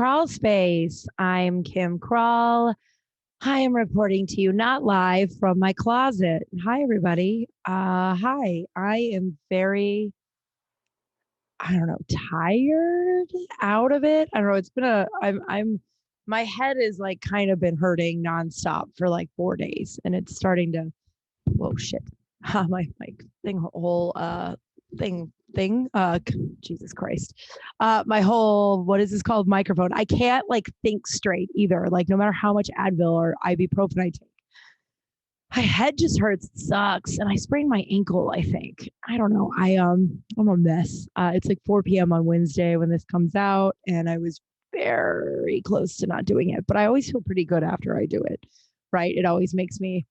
Kral Space. I'm Kim Kral. I am reporting to you not live from my closet. Hi, everybody. Hi. I am very, I don't know, tired out of it. I don't know. It's been my head is like kind of been hurting nonstop for like 4 days, and it's starting to, whoa, shit. My thing, whole, Jesus Christ, my whole, what is this called, microphone, I can't like think straight either, like no matter how much Advil or ibuprofen I take, my head just hurts. It sucks. And I sprained my ankle, I think. I don't know. I'm a mess. It's like 4 p.m. on Wednesday when this comes out, and I was very close to not doing it, but I always feel pretty good after I do it, right? It always makes me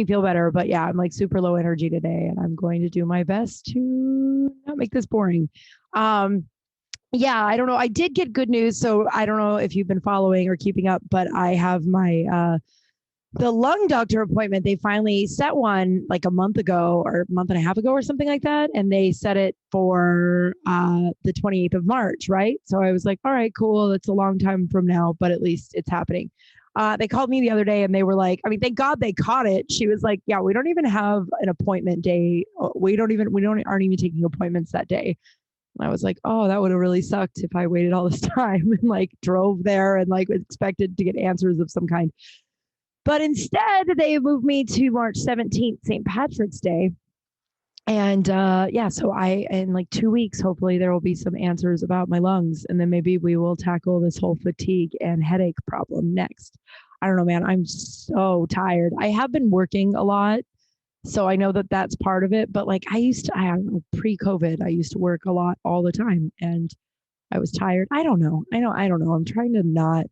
feel better. But yeah, I'm like super low energy today, and I'm going to do my best to not make this boring. Um, yeah, I don't know. I did get good news. So I don't know if you've been following or keeping up, but I have my the lung doctor appointment. They finally set one like a month ago or a month and a half ago or something like that. And they set it for the 28th of March, right? So I was like, all right, cool. That's a long time from now, but at least it's happening. They called me the other day and they were like, I mean, thank God they caught it. She was like, yeah, we don't even have an appointment day. Aren't even taking appointments that day. And I was like, oh, that would have really sucked if I waited all this time and like drove there and like expected to get answers of some kind. But instead, they moved me to March 17th, St. Patrick's Day. And yeah, so in like 2 weeks, hopefully there will be some answers about my lungs. And then maybe we will tackle this whole fatigue and headache problem next. I don't know, man. I'm so tired. I have been working a lot. So I know that that's part of it. But like I don't know, pre-COVID, I used to work a lot all the time and I was tired. I don't know. I don't know. I'm trying to not.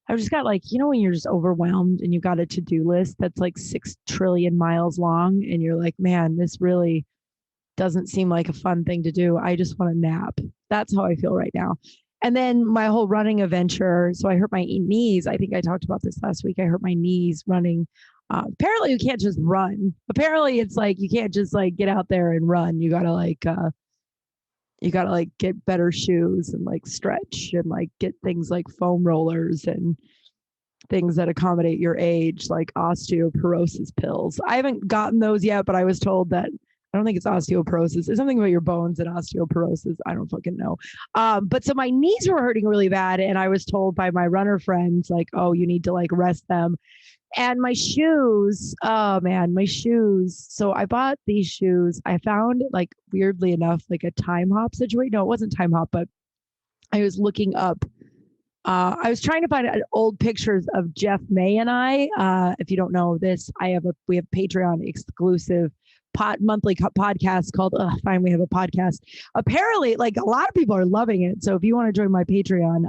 I've just got like, when you're just overwhelmed and you've got a to-do list that's like 6 trillion miles long and you're like, man, this really doesn't seem like a fun thing to do. I just want to nap. That's how I feel right now. And then my whole running adventure. So I hurt my knees. I think I talked about this last week. I hurt my knees running. Apparently you can't just run. Apparently it's like, you can't just like get out there and run. You gotta like get better shoes and like stretch and like get things like foam rollers and things that accommodate your age, like osteoporosis pills. I haven't gotten those yet, but I was told that I don't think it's osteoporosis. It's something about your bones and osteoporosis. I don't fucking know. But so my knees were hurting really bad. And I was told by my runner friends, like, oh, you need to like rest them. And my shoes, oh man, my shoes. So I bought these shoes. I found, like, weirdly enough, like a Time Hop situation. No, it wasn't Time Hop, but I was looking up. I was trying to find old pictures of Jeff May and I. If you don't know this, we have Patreon exclusive monthly podcast called Fine, we have a podcast. Apparently, like, a lot of people are loving it. So if you want to join my Patreon,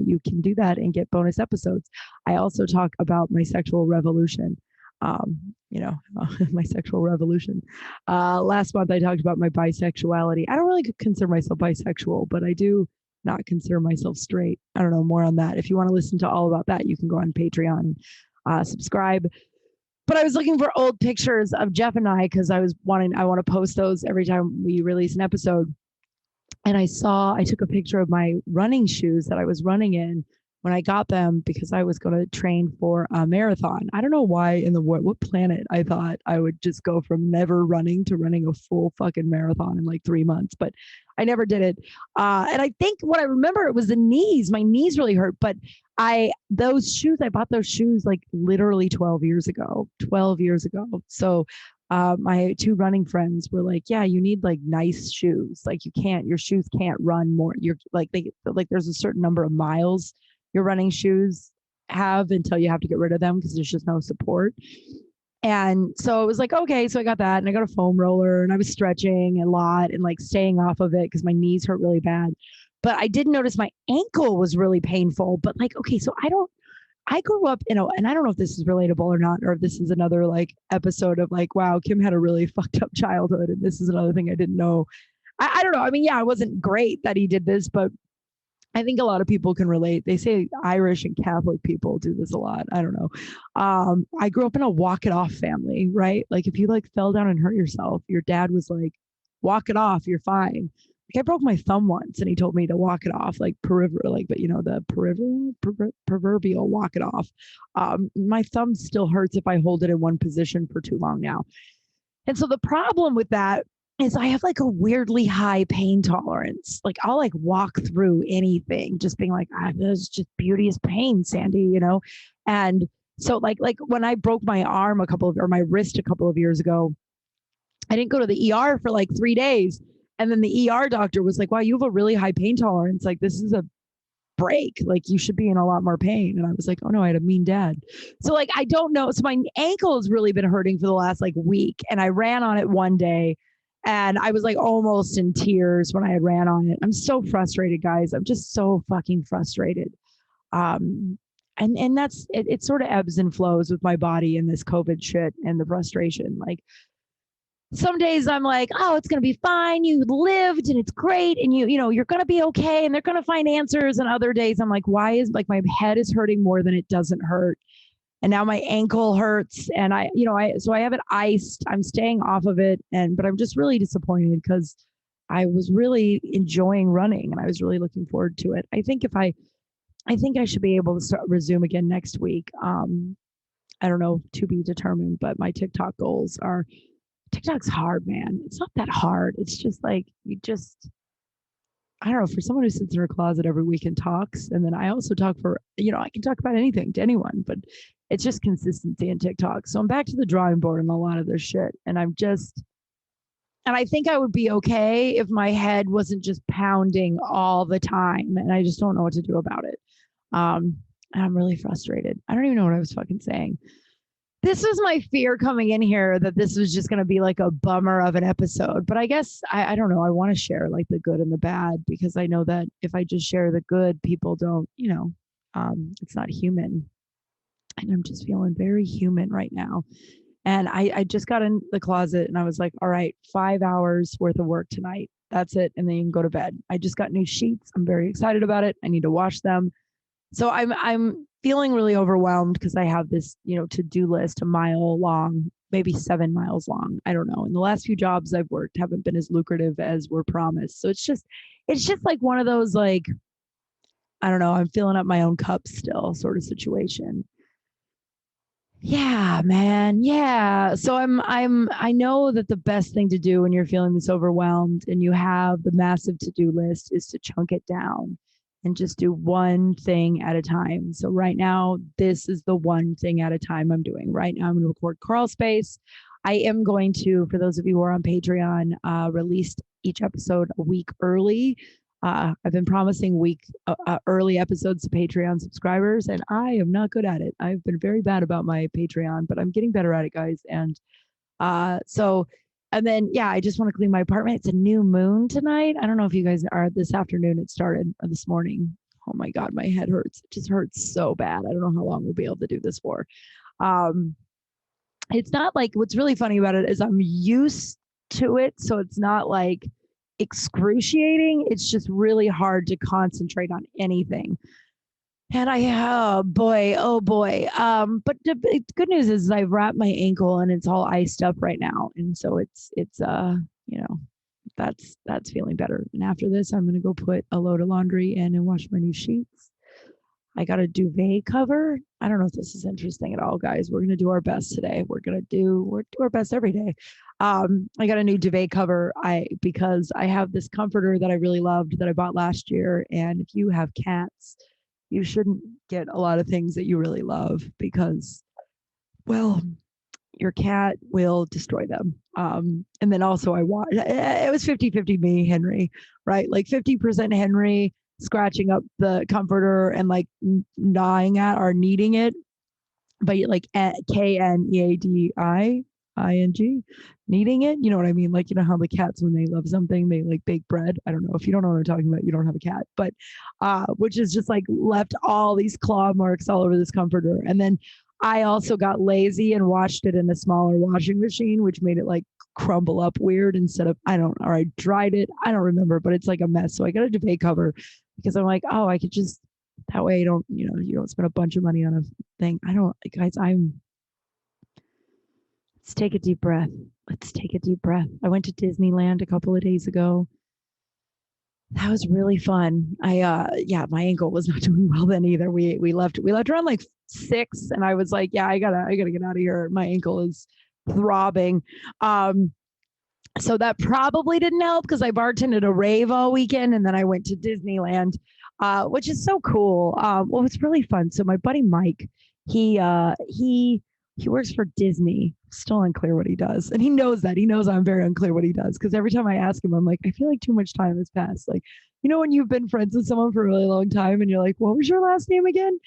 you can do that and get bonus episodes. I also talk about my sexual revolution. My sexual revolution. Last month I talked about my bisexuality. I don't really consider myself bisexual, but I do not consider myself straight. I don't know, more on that. If you want to listen to all about that, you can go on Patreon, subscribe. But I was looking for old pictures of Jeff and I because I want to post those every time we release an episode. And I took a picture of my running shoes that I was running in when I got them because I was going to train for a marathon. I don't know why what planet I thought I would just go from never running to running a full fucking marathon in like 3 months, but I never did it. And I think what I remember, it was the knees. My knees really hurt, but I bought those shoes like literally 12 years ago. So my two running friends were like, yeah, you need like nice shoes. Like your shoes can't run more. You're like, there's a certain number of miles your running shoes have until you have to get rid of them because there's just no support. And so it was like, okay, so I got that and I got a foam roller and I was stretching a lot and like staying off of it because my knees hurt really bad. But I did notice my ankle was really painful. But like, okay, so I grew up, and I don't know if this is relatable or not, or if this is another like episode of like, wow, Kim had a really fucked up childhood. And this is another thing I didn't know. I don't know. I mean, yeah, it wasn't great that he did this, but I think a lot of people can relate. They say Irish and Catholic people do this a lot. I don't know. I grew up in a walk it off family, right? Like if you like fell down and hurt yourself, your dad was like, walk it off, you're fine. I broke my thumb once, and he told me to walk it off, like peripheral, like, but the proverbial walk it off. My thumb still hurts if I hold it in one position for too long now. And so the problem with that is I have like a weirdly high pain tolerance. Like I'll like walk through anything, just being like, this is just beauteous pain, Sandy, And so like when I broke my arm or my wrist a couple of years ago, I didn't go to the ER for like 3 days. And then the ER doctor was like, wow, you have a really high pain tolerance. Like this is a break. Like you should be in a lot more pain. And I was like, oh no, I had a mean dad. So like, I don't know. So my ankle has really been hurting for the last like week. And I ran on it one day and I was like almost in tears when I had ran on it. I'm so frustrated, guys. I'm just so fucking frustrated. And that's, it sort of ebbs and flows with my body and this COVID shit and the frustration. Like, some days I'm like, oh, it's going to be fine. You lived and it's great. And you're going to be okay. And they're going to find answers. And other days I'm like, why is like my head is hurting more than it doesn't hurt. And now my ankle hurts. And so I have it iced. I'm staying off of it. But I'm just really disappointed because I was really enjoying running and I was really looking forward to it. I think I should be able to resume again next week. I don't know, to be determined, but my TikTok goals are, TikTok's hard, man. It's not that hard. It's just like, I don't know, for someone who sits in her closet every week and talks, and then I also talk I can talk about anything to anyone, but it's just consistency in TikTok. So I'm back to the drawing board on a lot of this shit. And I think I would be okay if my head wasn't just pounding all the time. And I just don't know what to do about it. And I'm really frustrated. I don't even know what I was fucking saying. This was my fear coming in here, that this was just going to be like a bummer of an episode. But I guess, I don't know. I want to share like the good and the bad, because I know that if I just share the good, people don't, it's not human. And I'm just feeling very human right now. And I just got in the closet and I was like, all right, 5 hours worth of work tonight. That's it. And then you can go to bed. I just got new sheets. I'm very excited about it. I need to wash them. So I'm feeling really overwhelmed because I have this, to-do list, a mile long, maybe 7 miles long. I don't know. And the last few jobs I've worked haven't been as lucrative as were promised. So it's just like one of those, like, I don't know, I'm filling up my own cup still sort of situation. Yeah, man. Yeah. So I know that the best thing to do when you're feeling this overwhelmed and you have the massive to-do list is to chunk it down and just do one thing at a time. So right now, this is the one thing at a time I'm doing. Right now, I'm going to record Kral Space. I am going to, for those of you who are on Patreon, release each episode a week early. I've been promising early episodes to Patreon subscribers, and I am not good at it. I've been very bad about my Patreon, but I'm getting better at it, guys. And and then, yeah, I just want to clean my apartment. It's a new moon tonight. I don't know if you guys are, this afternoon it started, or this morning. Oh my God, my head hurts. It just hurts so bad. I don't know how long we'll be able to do this for. It's not like, what's really funny about it is I'm used to it. So it's not like excruciating. It's just really hard to concentrate on anything. And oh boy. But the good news is I've wrapped my ankle and it's all iced up right now. And so it's that's feeling better. And after this, I'm going to go put a load of laundry in and wash my new sheets. I got a duvet cover. I don't know if this is interesting at all, guys. We're going to do our best today. We're do our best every day. I got a new duvet cover because I have this comforter that I really loved that I bought last year. And if you have cats, you shouldn't get a lot of things that you really love because, well, your cat will destroy them. And then also it was 50-50 me, Henry, right? Like 50% Henry scratching up the comforter and like gnawing at or kneading it, but like KNEADIING, kneading it. You know what I mean? Like, how the cats, when they love something, they like bake bread. I don't know if you don't know what I'm talking about. You don't have a cat, but which is just like left all these claw marks all over this comforter. And then I also got lazy and washed it in a smaller washing machine, which made it like crumble up weird instead of, or I dried it. I don't remember, but it's like a mess. So I got a duvet cover because I'm like, oh, I could just, that way you don't spend a bunch of money on a thing. Guys, let's take a deep breath. I went to Disneyland a couple of days ago. That was really fun. Yeah, my ankle was not doing well then either. We left around like 6, and I was like, yeah, I gotta get out of here. My ankle is throbbing. Um, so that probably didn't help because I bartended a rave all weekend, and then I went to Disneyland, which is so cool. Well, it's really fun. So my buddy Mike, he uh, he he works for Disney. Still unclear what he does, and he knows that. He knows I'm very unclear what he does because every time I ask him, I'm like, I feel like too much time has passed. Like, when you've been friends with someone for a really long time, and you're like, what was your last name again?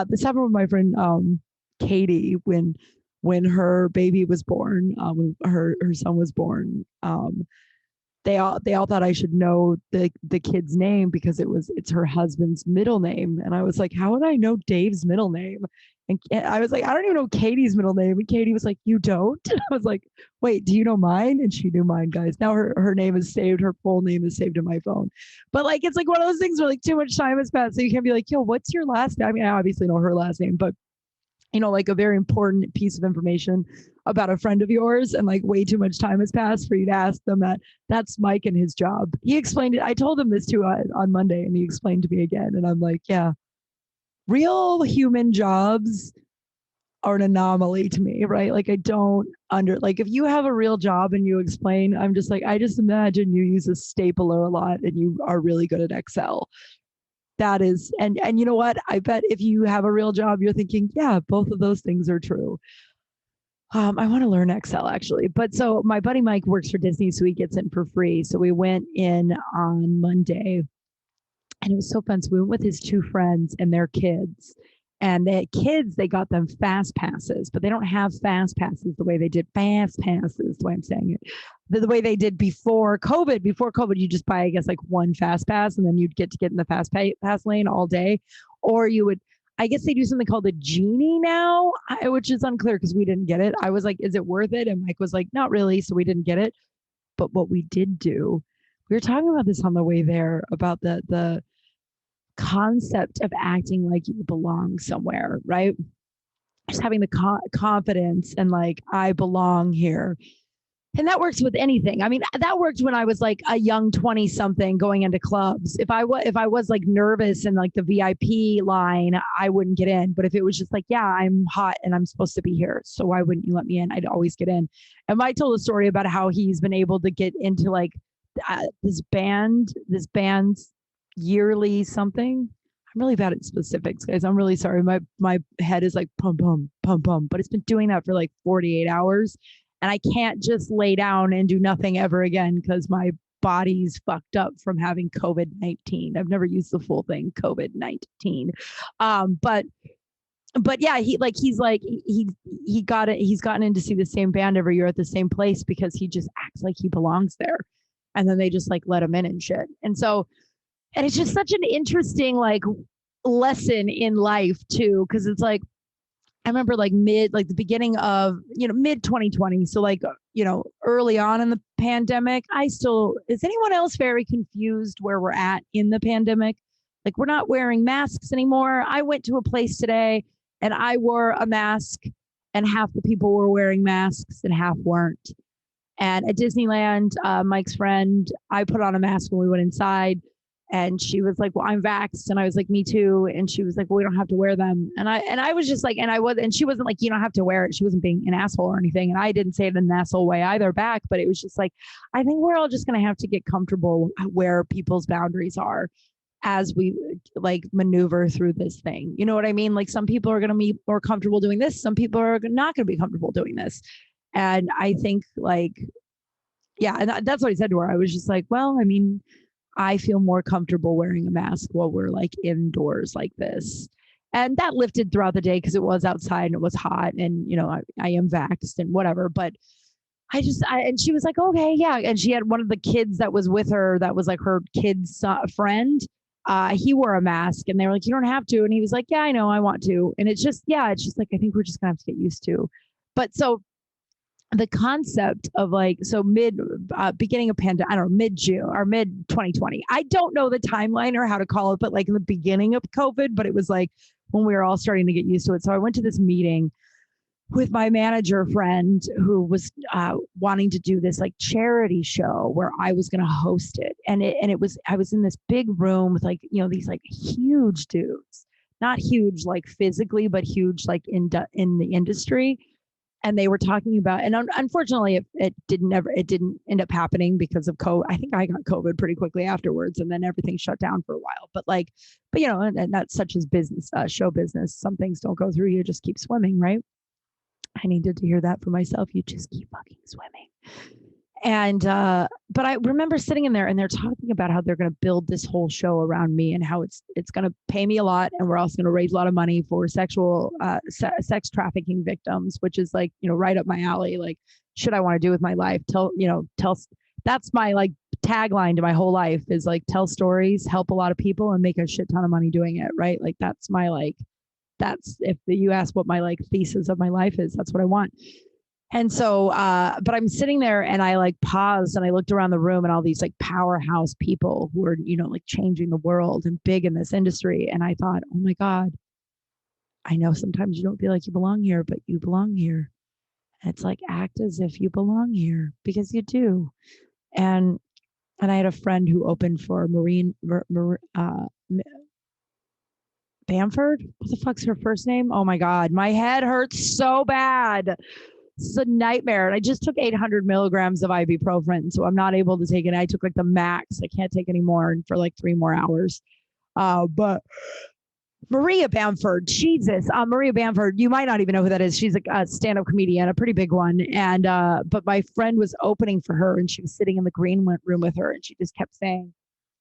This happened with my friend Katie when her baby was born, when her son was born. They all thought I should know the kid's name because it's her husband's middle name, and I was like, how would I know Dave's middle name? And I was like, I don't even know Katie's middle name. And Katie was like, you don't? And I was like, wait, do you know mine? And she knew mine, guys. Now her name is saved. Her full name is saved in my phone. But like, it's like one of those things where like too much time has passed. So you can't be like, yo, what's your last name? I mean, I obviously know her last name, but like a very important piece of information about a friend of yours, and like way too much time has passed for you to ask them that. That's Mike and his job. He explained it. I told him this too on Monday, and he explained to me again. And I'm like, yeah, real human jobs are an anomaly to me, right? Like I don't like if you have a real job and you explain, I'm just like, I just imagine you use a stapler a lot and you are really good at Excel. That is, and you know what? I bet if you have a real job, you're thinking, yeah, both of those things are true. I want to learn Excel actually. But so my buddy Mike works for Disney, so he gets in for free. So we went in on Monday, and it was so fun. So we went with his two friends and their kids. And the kids, they got them fast passes, but they don't have fast passes the way they did fast passes, the way I'm saying it. The way they did before COVID. Before COVID, you just buy, I guess, like one fast pass, and then you'd get to get in the pass lane all day. Or you would, I guess they do something called a genie now, which is unclear because we didn't get it. I was like, is it worth it? And Mike was like, not really. So we didn't get it. But what we did do, we were talking about this on the way there about the concept of acting like you belong somewhere, right? Just having the confidence and like, I belong here. And that works with anything. I mean, that worked when I was like a young 20 something going into clubs. If I was like nervous in like the VIP line, I wouldn't get in. But if it was just like, yeah, I'm hot and I'm supposed to be here, so why wouldn't you let me in? I'd always get in. And Mike told a story about how he's been able to get into like this band's yearly something. I'm really bad at specifics, guys. I'm really sorry. My head is like pum pum pum pum, but it's been doing that for like 48 hours, and I can't just lay down and do nothing ever again because my body's fucked up from having COVID-19. I've never used the full thing, COVID-19. But yeah, he got it. He's gotten in to see the same band every year at the same place because he just acts like he belongs there, and then they just like let him in and shit. And it's just such an interesting like lesson in life too, because it's like I remember like the beginning of mid 2020, so like early on in the pandemic. Is anyone else very confused where we're at in the pandemic? Like, we're not wearing masks anymore. I went to a place today and I wore a mask, and half the people were wearing masks and half weren't. And at Disneyland, Mike's friend, I put on a mask when we went inside. And she was like, well, I'm vaxxed. And I was like, me too. And she was like, well, we don't have to wear them. And I was just like, and she wasn't like, you don't have to wear it. She wasn't being an asshole or anything. And I didn't say it in an asshole way either back, but it was just like, I think we're all just going to have to get comfortable where people's boundaries are as we like maneuver through this thing. You know what I mean? Like, some people are going to be more comfortable doing this. Some people are not going to be comfortable doing this. And I think like, yeah, and that's what I said to her. I was just like, well, I mean, I feel more comfortable wearing a mask while we're like indoors like this. And that lifted throughout the day because it was outside and it was hot, and I am vaxxed and whatever. But and she was like, okay, yeah. And she had one of the kids that was with her, that was like her kid's friend. He wore a mask, and they were like, you don't have to. And he was like, yeah, I know, I want to. And it's just like, I think we're just gonna have to get used to. But so the concept of like, so beginning of pandemic, I don't know, mid-June or mid 2020. I don't know the timeline or how to call it, but like in the beginning of COVID, but it was like when we were all starting to get used to it. So I went to this meeting with my manager friend who was wanting to do this like charity show where I was going to host it. And it was, I was in this big room with like, you know, these like huge dudes, not huge like physically, but huge like in the industry. And they were talking about, and unfortunately it didn't end up happening because of COVID. I think I got COVID pretty quickly afterwards, and then everything shut down for a while. But you know, and that's such as business, show business. Some things don't go through, you just keep swimming, right? I needed to hear that for myself. You just keep fucking swimming. And but I remember sitting in there and they're talking about how they're going to build this whole show around me and how it's going to pay me a lot, and we're also going to raise a lot of money for sexual sex trafficking victims, which is like, you know, right up my alley. Like, should I want to do with my life? Tell that's my like tagline to my whole life is like tell stories, help a lot of people, and make a shit ton of money doing it. Right? Like that's my like. That's if you ask what my like thesis of my life is, that's what I want. And so, but I'm sitting there and I like paused and I looked around the room and all these like powerhouse people who are, you know, like changing the world and big in this industry. And I thought, oh my God, I know sometimes you don't feel like you belong here, but you belong here. And it's like, act as if you belong here because you do. And I had a friend who opened for Bamford. What the fuck's her first name? Oh my God. My head hurts so bad. It's a nightmare. And I just took 800 milligrams of ibuprofen. So I'm not able to take it. I took like the max. I can't take any more for like 3 more hours. But Maria Bamford, Jesus, Maria Bamford, you might not even know who that is. She's a stand-up comedian, a pretty big one. And, but my friend was opening for her and she was sitting in the green room with her. And she just kept saying,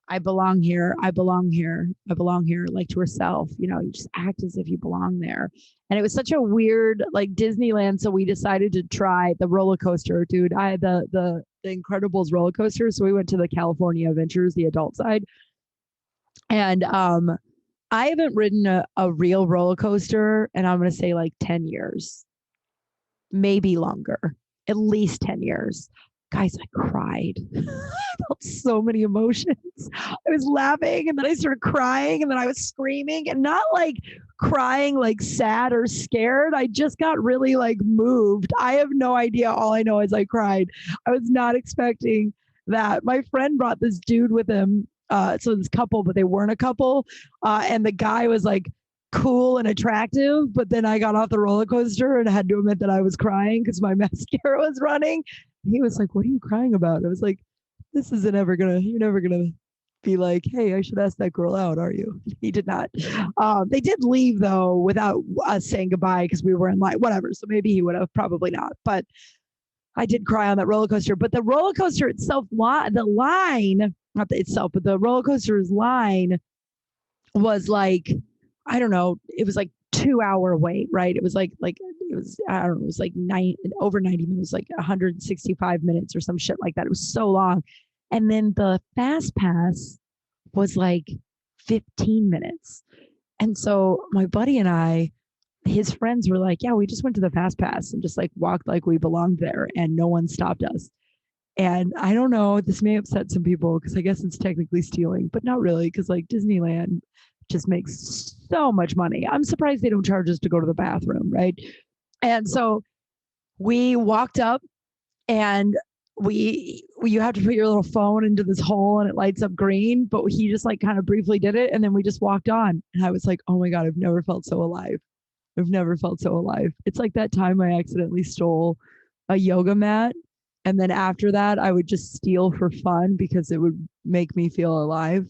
I belong here. I belong here. I belong here, like to herself. You know, you just act as if you belong there. And it was such a weird, like Disneyland. So we decided to try the roller coaster, dude. I had the Incredibles roller coaster. So we went to the California Adventures, the adult side. And I haven't ridden a real roller coaster, and I'm going to say like 10 years, maybe longer, at least 10 years. Guys, I cried. I felt so many emotions. I was laughing and then I started crying and then I was screaming, and not like crying like sad or scared. I just got really like moved. I have no idea. All I know is I cried. I was not expecting that. My friend brought this dude with him. So this couple, but they weren't a couple. And the guy was like cool and attractive, but then I got off the roller coaster and had to admit that I was crying because my mascara was running. He was like, what are you crying about? I was like, you're never gonna be like, hey, I should ask that girl out, are you? He did not. They did leave though without us saying goodbye because we were in line, whatever. So maybe he would have, probably not. But I did cry on that roller coaster. But the roller coaster itself, the line, not the itself, but the roller coaster's line was like, I don't know, it was like 2-hour wait, right? It was like it was, I don't know, it was like over 90 minutes, like 165 minutes or some shit like that. It was so long. And then the fast pass was like 15 minutes. And so my buddy and I, his friends were like, yeah, we just went to the fast pass and just like walked like we belonged there and no one stopped us. And I don't know, this may upset some people because I guess it's technically stealing, but not really, because like Disneyland just makes so much money. I'm surprised they don't charge us to go to the bathroom, right? And so we walked up and you have to put your little phone into this hole and it lights up green, but he just like kind of briefly did it and then we just walked on. And I was like, oh my God, I've never felt so alive. I've never felt so alive. It's like that time I accidentally stole a yoga mat. And then after that, I would just steal for fun because it would make me feel alive.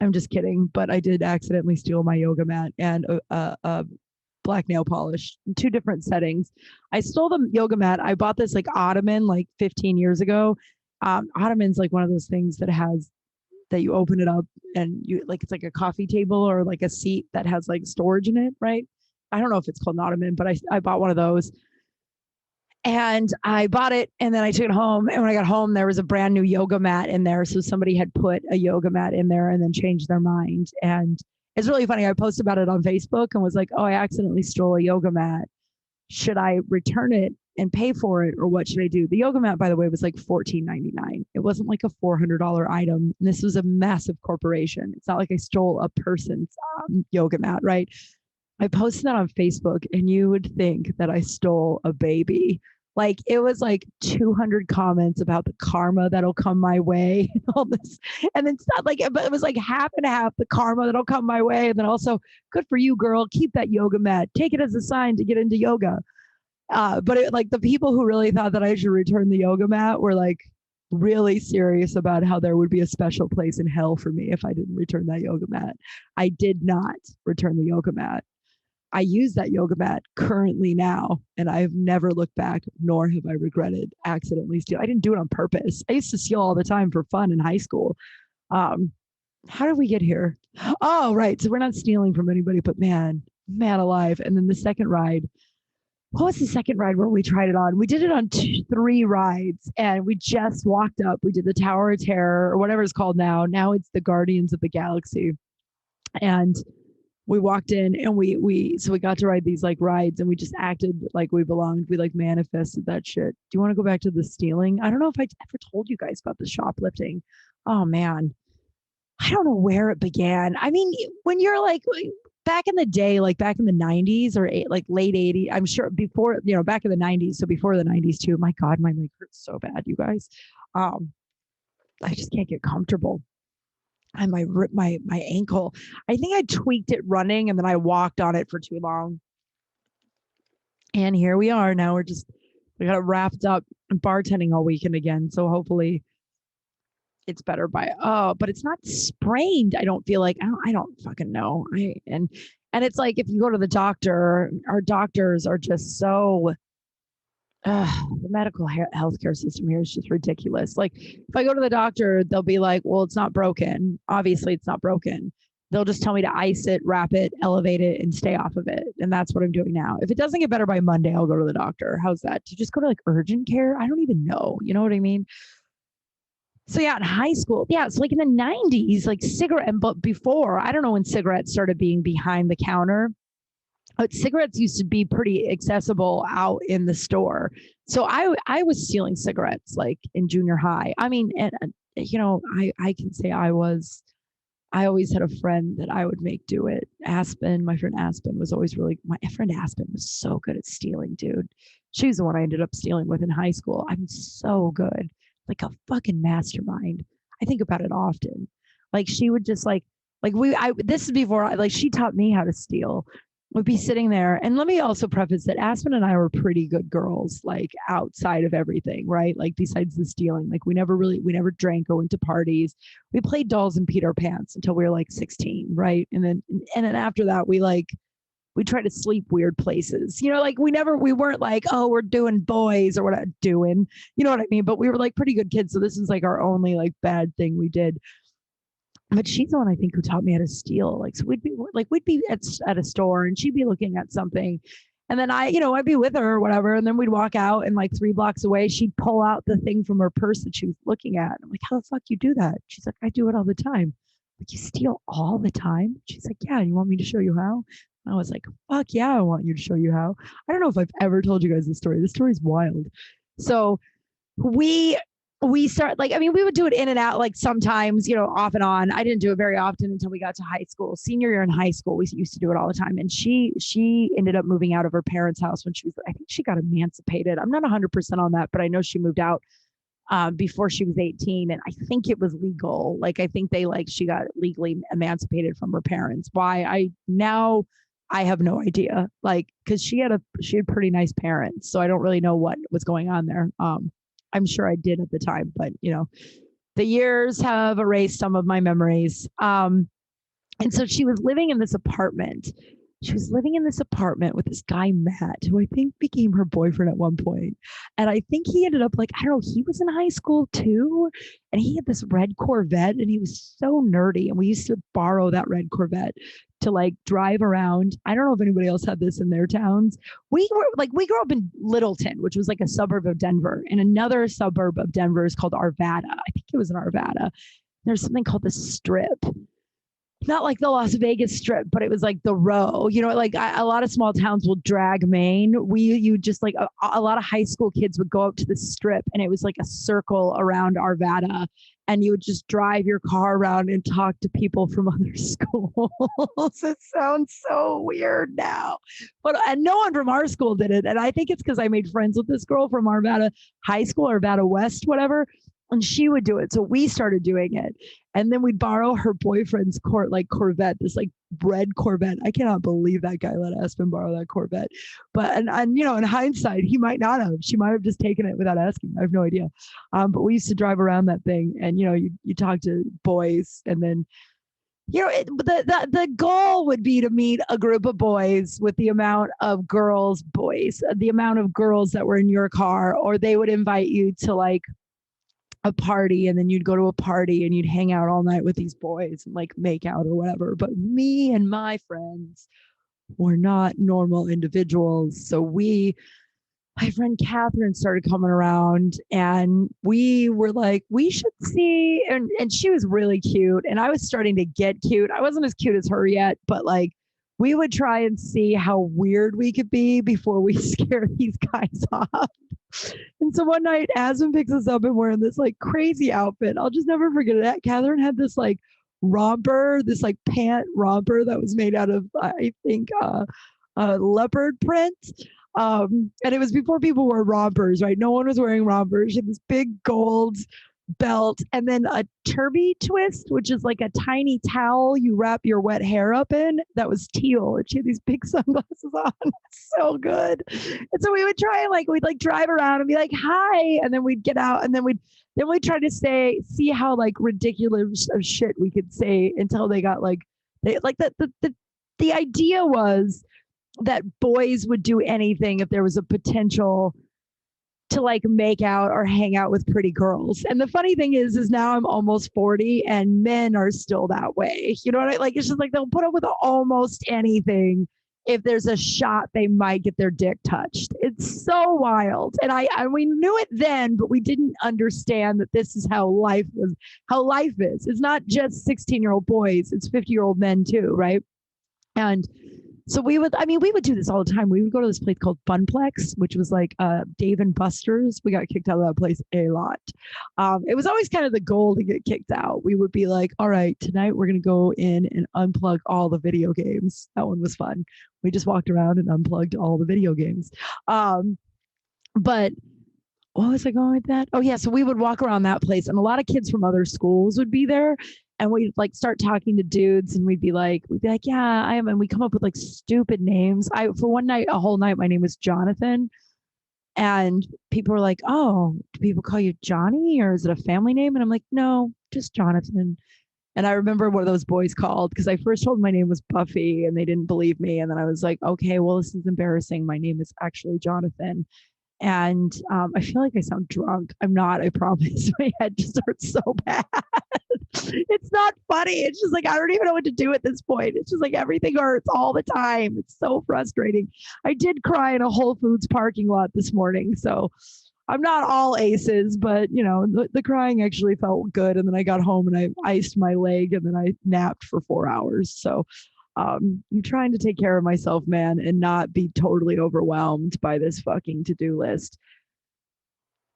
I'm just kidding, but I did accidentally steal my yoga mat and a black nail polish in 2 different settings. I stole the yoga mat. I bought this like ottoman like 15 years ago. Ottoman's like one of those things that you open it up and you like, it's like a coffee table or like a seat that has like storage in it, right? I don't know if it's called an ottoman, but I bought one of those. And I bought it and then I took it home. And when I got home, there was a brand new yoga mat in there. So somebody had put a yoga mat in there and then changed their mind. And it's really funny. I posted about it on Facebook and was like, oh, I accidentally stole a yoga mat. Should I return it and pay for it? Or what should I do? The yoga mat, by the way, was like $14.99. It wasn't like a $400 item. And this was a massive corporation. It's not like I stole a person's yoga mat, right? I posted that on Facebook, and you would think that I stole a baby. Like it was like 200 comments about the karma that'll come my way and all this. And then stuff like, but it was like half and half the karma that'll come my way. And then also, good for you, girl. Keep that yoga mat. Take it as a sign to get into yoga. But like the people who really thought that I should return the yoga mat were like really serious about how there would be a special place in hell for me if I didn't return that yoga mat. I did not return the yoga mat. I use that yoga mat currently now, and I've never looked back, nor have I regretted accidentally stealing. I didn't do it on purpose. I used to steal all the time for fun in high school. Um, how did we get here? Oh, right. So we're not stealing from anybody, but man alive. And then the second ride, what was the second ride where we tried it on? We did it on three rides, and we just walked up. We did the Tower of Terror or whatever it's called now. Now it's the Guardians of the Galaxy. And we walked in, and we got to ride these like rides, and we just acted like we belonged. We like manifested that shit. Do you want to go back to the stealing? I don't know if I ever told you guys about the shoplifting. Oh man. I don't know where it began. I mean, when you're like back in the day, like back in the 90s or like late 80s, I'm sure before, back in the 90s. So before the 90s too. My God, my leg hurts so bad, you guys. I just can't get comfortable. I might rip my ankle. I think I tweaked it running, and then I walked on it for too long. And here we are. Now we got it wrapped up bartending all weekend again. So hopefully it's better but it's not sprained. I don't feel like, I don't fucking know. And it's like, if you go to the doctor, our doctors are just so, the medical healthcare system here is just ridiculous. Like if I go to the doctor, they'll be like, well, it's not broken. Obviously it's not broken. They'll just tell me to ice it, wrap it, elevate it, and stay off of it. And that's what I'm doing now. If it doesn't get better by Monday, I'll go to the doctor. How's that? To just go to like urgent care? I don't even know. You know what I mean? So yeah, in high school, yeah, it's like in the 90s, like but before, I don't know when cigarettes started being behind the counter. But cigarettes used to be pretty accessible out in the store. So I was stealing cigarettes like in junior high. I mean, and I can say I always had a friend that I would make do it. Aspen, my friend Aspen was always my friend Aspen was so good at stealing, dude. She was the one I ended up stealing with in high school. I'm so good, like a fucking mastermind. I think about it often. Like she would just this is before she taught me how to steal. Would be sitting there. And let me also preface that Aspen and I were pretty good girls, like outside of everything, right? Like besides the stealing, like we never drank or went to parties. We played dolls and Peter Pants until we were like 16, right? And then after that, we tried to sleep weird places, like we weren't like, oh, we're doing boys or what I'm doing, you know what I mean? But we were like pretty good kids. So this is like our only like bad thing we did. But she's the one I think who taught me how to steal. Like, so we'd be at a store, and she'd be looking at something, and then I'd be with her or whatever. And then we'd walk out, and like 3 blocks away, she'd pull out the thing from her purse that she was looking at. I'm like, how the fuck you do that? She's like, I do it all the time. Like, you steal all the time? She's like, yeah. You want me to show you how? And I was like, fuck yeah, I want you to show you how. I don't know if I've ever told you guys this story. This story's wild. So we start we would do it in and out, like sometimes, off and on. I didn't do it very often until we got to high school. Senior year in high school, we used to do it all the time. And she ended up moving out of her parents' house when I think she got emancipated. I'm not 100% on that, but I know she moved out before she was 18. And I think it was legal. Like, I think she got legally emancipated from her parents. Why? I have no idea. Like, cause she had pretty nice parents. So I don't really know what was going on there. I'm sure I did at the time, but the years have erased some of my memories. And so she was living in this apartment. She was living in this apartment with this guy, Matt, who I think became her boyfriend at one point. And I think he ended up I don't know, he was in high school too. And he had this red Corvette, and he was so nerdy. And we used to borrow that red Corvette to drive around. I don't know if anybody else had this in their towns. We grew up in Littleton, which was like a suburb of Denver, and another suburb of Denver is called Arvada. I think it was in Arvada. There's something called the Strip. not like the Las Vegas Strip, but it was like the row. You know, like a lot of small towns will drag Maine. You just like a lot of high school kids would go up to the Strip, and it was like a circle around Arvada, and you would just drive your car around and talk to people from other schools. It sounds so weird now, but and no one from our school did it, and I think it's because I made friends with this girl from Arvada High School, Arvada West, whatever, and she would do it. So we started doing it. And then we'd borrow her boyfriend's Corvette, this like red Corvette. I cannot believe that guy let Aspen borrow that Corvette. But and you know, in hindsight, he might not have. She might have just taken it without asking. I have no idea. But we used to drive around that thing, and you know, you talk to boys, and then you know, the goal would be to meet a group of boys with the amount of boys, the amount of girls that were in your car, or they would invite you to like a party, and then you'd go to a party and you'd hang out all night with these boys and like make out or whatever. But me and my friends were not normal individuals. So my friend Catherine started coming around, and we were like, we should see. And she was really cute, and I was starting to get cute. I wasn't as cute as her yet, but like we would try and see how weird we could be before we scare these guys off. And so one night, Aspen picks us up and we're in this like crazy outfit. I'll just never forget it. Catherine had this like romper, this like pant romper that was made out of, I think, leopard print. And it was before people wore rompers, right? No one was wearing rompers. She had this big gold belt, and then a turby twist, which is like a tiny towel you wrap your wet hair up in, that was teal, and she had these big sunglasses on. So good. And so we would try and like we'd like drive around and be like, hi, and then we'd get out, and then we'd try to see how like ridiculous of shit we could say until they got like they like the idea was that boys would do anything if there was a potential to like make out or hang out with pretty girls. And the funny thing is now I'm almost 40 and men are still that way. You know what I like? It's just like they'll put up with almost anything if there's a shot they might get their dick touched. It's so wild. And we knew it then, but we didn't understand that this is how life is. It's not just 16-year-old boys, it's 50-year-old men too, right? And so we would do this all the time. We would go to this place called Funplex, which was like Dave and Buster's. We got kicked out of that place a lot. It was always kind of the goal to get kicked out. We would be like, all right, tonight we're going to go in and unplug all the video games. That one was fun. We just walked around and unplugged all the video games. But what was I going with that? Oh yeah. So we would walk around that place, and a lot of kids from other schools would be there. And we'd like start talking to dudes, and we'd be like, yeah, I am. And we come up with like stupid names. For one night, a whole night, my name was Jonathan. And people were like, oh, do people call you Johnny, or is it a family name? And I'm like, no, just Jonathan. And I remember what those boys called, because I first told them my name was Buffy and they didn't believe me. And then I was like, okay, well, this is embarrassing. My name is actually Jonathan. And I feel like I sound drunk. I'm not, I promise. My head just hurts so bad. It's not funny. It's just like, I don't even know what to do at this point. It's just like everything hurts all the time. It's so frustrating. I did cry in a Whole Foods parking lot this morning. So I'm not all aces, but you know, the crying actually felt good. And then I got home and I iced my leg, and then I napped for 4 hours. So I'm trying to take care of myself, man, and not be totally overwhelmed by this fucking to-do list.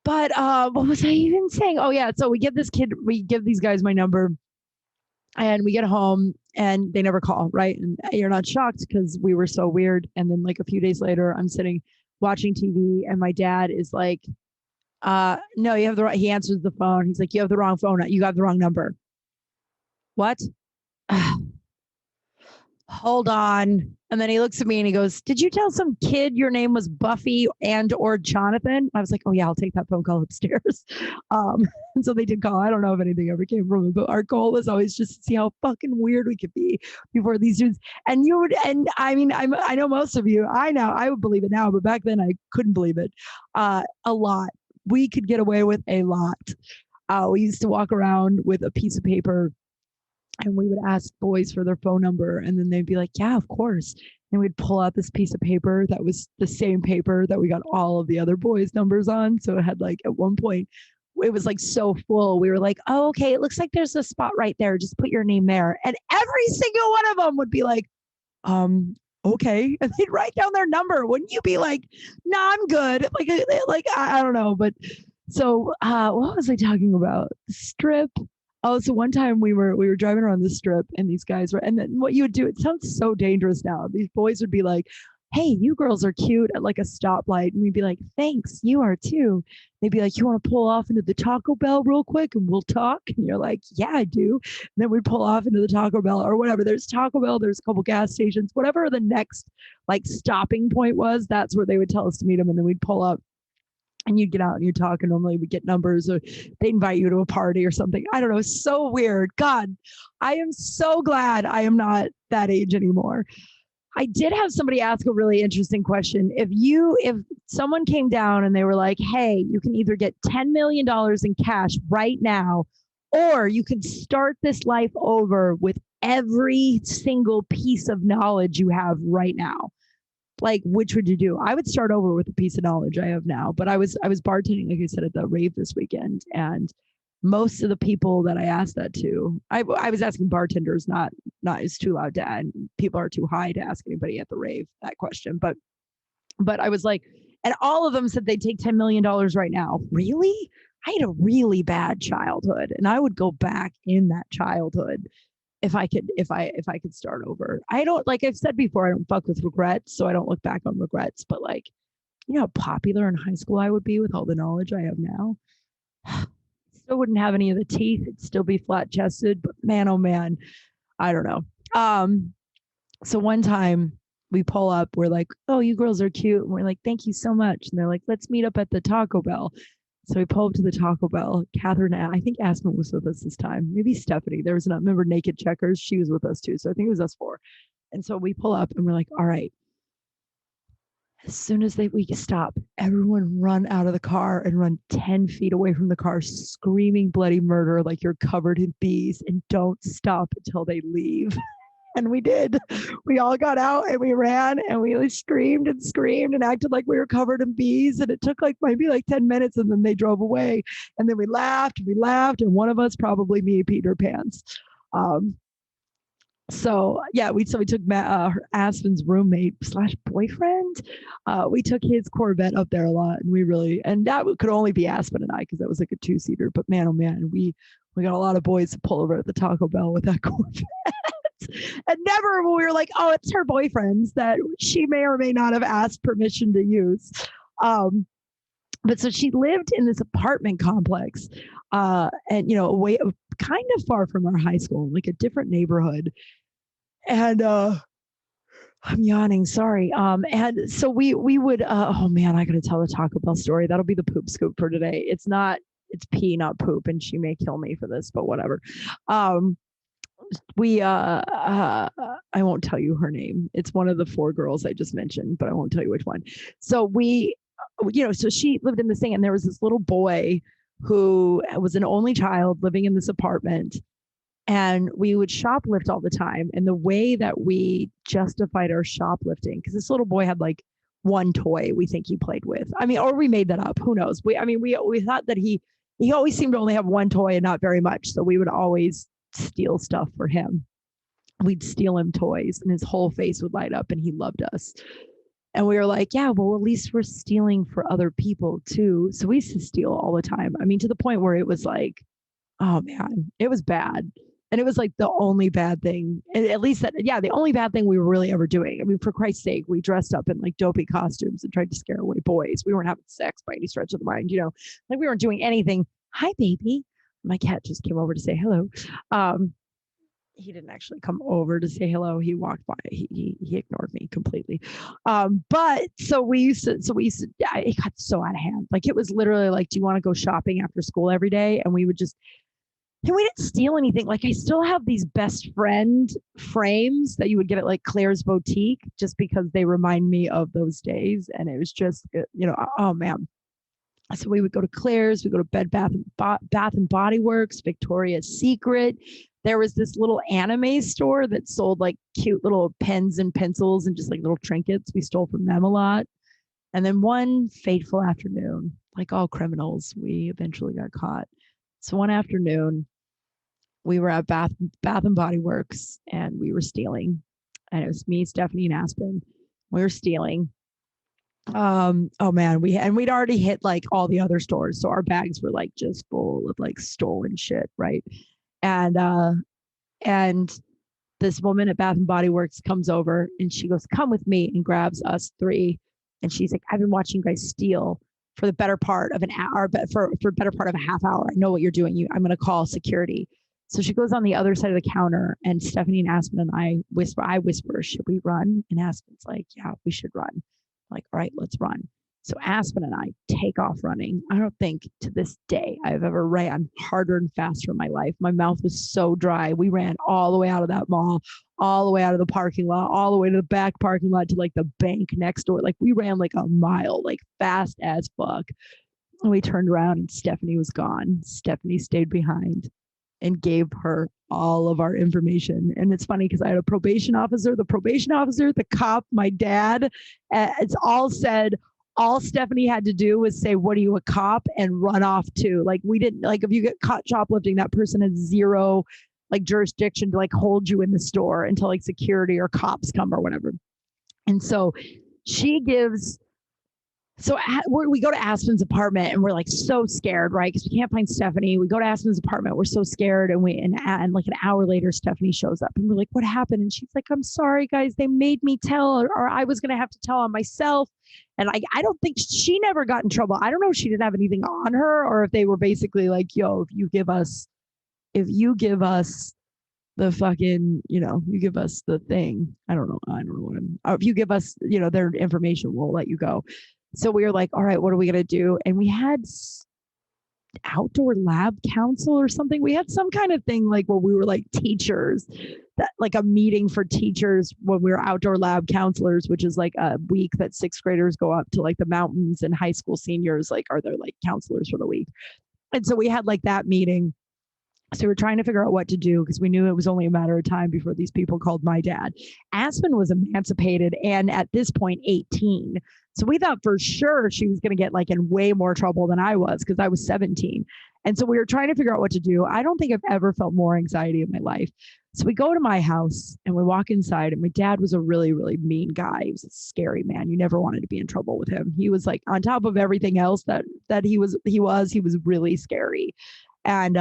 But what was I even saying? Oh yeah, so we give these guys my number, and we get home and they never call, right? And you're not shocked because we were so weird. And then like a few days later, I'm sitting watching TV, and my dad is like, no, you have he answers the phone. He's like, you have the wrong phone. You got the wrong number. What? Hold on. And then he looks at me and he goes, did you tell some kid your name was Buffy and or Jonathan? I was like, oh yeah, I'll take that phone call upstairs. And so they did call. I don't know if anything ever came from it, but our goal was always just to see how fucking weird we could be before these dudes. And I mean, I know most of you, I would believe it now, but back then I couldn't believe it. A lot. We could get away with a lot. We used to walk around with a piece of paper, and we would ask boys for their phone number, and then they'd be like, yeah, of course. And we'd pull out this piece of paper that was the same paper that we got all of the other boys' numbers on. So it had like, at one point, it was like so full. We were like, oh, okay, it looks like there's a spot right there. Just put your name there. And every single one of them would be like, okay. And they'd write down their number. Wouldn't you be like, no, I'm good. Like I don't know. But so what was I talking about? Strip. Oh, so one time we were driving around the strip and these guys were, and then what you would do, it sounds so dangerous now. These boys would be like, hey, you girls are cute at like a stoplight. And we'd be like, thanks, you are too. They'd be like, you want to pull off into the Taco Bell real quick and we'll talk? And you're like, yeah, I do. And then we'd pull off into the Taco Bell or whatever. There's Taco Bell, there's a couple gas stations, whatever the next like stopping point was, that's where they would tell us to meet them. And then we'd pull up and you'd get out and you'd talk, and normally we get numbers or they invite you to a party or something. I don't know. So weird. God, I am so glad I am not that age anymore. I did have somebody ask a really interesting question. If someone came down and they were like, hey, you can either get $10 million in cash right now, or you can start this life over with every single piece of knowledge you have right now. Like, which would you do? I would start over with the piece of knowledge I have now. But I was bartending, like I said, at the rave this weekend, and most of the people that I asked that to, I was asking bartenders, not it's too loud to add. People are too high to ask anybody at the rave that question. But I was like, and all of them said they'd take $10 million right now. Really? I had a really bad childhood, and I would go back in that childhood if I could start over. I don't, like I've said before, I don't fuck with regrets, so I don't look back on regrets. But like, you know how popular in high school I would be with all the knowledge I have now? Still wouldn't have any of the teeth. It'd still be flat chested, but man, oh man, I don't know. So one time we pull up, we're like, oh, you girls are cute. And we're like, thank you so much. And they're like, let's meet up at the Taco Bell. So we pull up to the Taco Bell. Catherine, I think Aspen was with us this time. Maybe Stephanie. There was a member, Naked Checkers. She was with us too. So I think it was us four. And so we pull up and we're like, all right. As soon as we stop, everyone run out of the car and run 10 feet away from the car, screaming bloody murder like you're covered in bees, and don't stop until they leave. And we did. We all got out and we ran and we screamed and acted like we were covered in bees. And it took maybe 10 minutes, and then they drove away. And then we laughed. And one of us, probably me, peed her pants. So yeah, we took Aspen's roommate / boyfriend. We took his Corvette up there a lot, and that could only be Aspen and I, because that was like a 2-seater. But man, oh man, we got a lot of boys to pull over at the Taco Bell with that Corvette. And never when we were like, oh, it's her boyfriend's that she may or may not have asked permission to use. But so she lived in this apartment complex, and away, kind of far from our high school, like a different neighborhood. And I'm yawning, sorry. And so we would, oh man, I gotta tell the Taco Bell story. That'll be the poop scoop for today. It's pee, not poop, and she may kill me for this, but whatever. I won't tell you her name. It's one of the 4 girls I just mentioned, but I won't tell you which one. So so she lived in this thing, and there was this little boy who was an only child living in this apartment, and we would shoplift all the time. And the way that we justified our shoplifting, because this little boy had like one toy we think he played with. I mean, or we made that up. Who knows? We thought that he always seemed to only have one toy and not very much. So we would always steal stuff for him. We'd steal him toys, and his whole face would light up, and he loved us. And we were like, yeah, well, at least we're stealing for other people too. So we used to steal all the time. I mean, to the point where it was like, oh man, it was bad. And it was like the only bad thing, at least the only bad thing we were really ever doing. I mean, for Christ's sake, we dressed up in like dopey costumes and tried to scare away boys. We weren't having sex by any stretch of the mind, like we weren't doing anything. Hi, baby. My cat just came over to say hello. He didn't actually come over to say hello. He walked by. He ignored me completely. But so we used to, it got so out of hand. Like it was literally like, do you want to go shopping after school every day? And we would just, and we didn't steal anything. Like I still have these best friend frames that you would get at like Claire's Boutique, just because they remind me of those days. And it was just, oh man. So we would go to Claire's, we go to Bed Bath and Body Works, Victoria's Secret. There was this little anime store that sold like cute little pens and pencils and just like little trinkets. We stole from them a lot. And then one fateful afternoon, like all criminals, we eventually got caught. So one afternoon, we were at Bath and Body Works, and we were stealing. And it was me, Stephanie, and Aspen. We were stealing. Oh man, we'd already hit like all the other stores, so our bags were like just full of like stolen shit, right? And this woman at Bath and Body Works comes over and she goes, "Come with me," and grabs us three. And she's like, "I've been watching you guys steal for the better part of an hour, but for better part of a half hour. I know what you're doing. I'm going to call security." So she goes on the other side of the counter, and Stephanie and Aspen and I whisper, "Should we run?" And Aspen's like, "Yeah, we should run." I'm like, "All right, let's run." So Aspen and I take off running. I don't think to this day I've ever ran harder and faster in my life. My mouth was so dry. We ran all the way out of that mall, all the way out of the parking lot, all the way to the back parking lot to like the bank next door. Like we ran like a mile, like fast as fuck. And we turned around and Stephanie was gone. Stephanie stayed behind and gave her all of our information. And it's funny because I had a probation officer, the cop, my dad. It's all said. All Stephanie had to do was say, "What are you, a cop?" and run off too. Like we didn't, like if you get caught shoplifting, that person has zero like jurisdiction to like hold you in the store until like security or cops come or whatever. And so she gives so we go to Aspen's apartment and we're like so scared, right? Because we can't find Stephanie. We go to Aspen's apartment. We're so scared. And like an hour later, Stephanie shows up and we're like, "What happened?" And she's like, "I'm sorry, guys. They made me tell, or I was going to have to tell on myself." And I don't think she never got in trouble. I don't know if she didn't have anything on her or if they were basically like, "Yo, if you give us the fucking, you give us the thing. I don't know what if you give us, their information, we'll let you go." So we were like, "All right, what are we going to do?" And we had outdoor lab council or something. We had some kind of thing like where we were like teachers, that like a meeting for teachers when we were outdoor lab counselors, which is like a week that sixth graders go up to like the mountains, and high school seniors like are their like counselors for the week. And so we had like that meeting. So we're trying to figure out what to do because we knew it was only a matter of time before these people called my dad. Aspen was emancipated and at this point 18. So we thought for sure she was going to get like in way more trouble than I was because I was 17. And so we were trying to figure out what to do. I don't think I've ever felt more anxiety in my life. So we go to my house and we walk inside, and my dad was a really, really mean guy. He was a scary man. You never wanted to be in trouble with him. He was like on top of everything else that he was really scary. And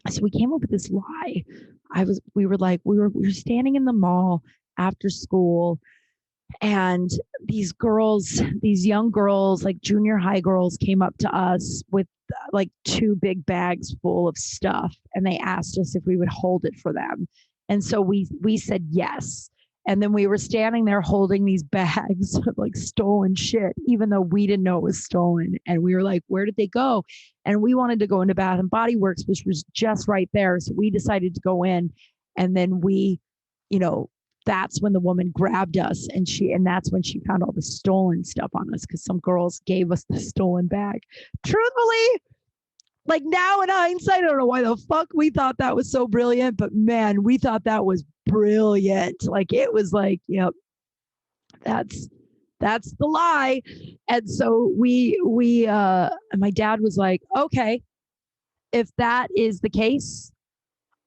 so we came up with this lie. We were standing in the mall after school, and these young girls, like junior high girls, came up to us with like two big bags full of stuff, and they asked us if we would hold it for them. And so we said yes. And then we were standing there holding these bags of like stolen shit, even though we didn't know it was stolen. And we were like, "Where did they go?" And we wanted to go into Bath and Body Works, which was just right there. So we decided to go in. And then that's when the woman grabbed us, and that's when she found all the stolen stuff on us because some girls gave us the stolen bag. Truthfully, like now in hindsight, I don't know why the fuck we thought that was so brilliant, but man, we thought that was brilliant. Like it was like, yep, that's the lie. And so my dad was like, "Okay, if that is the case,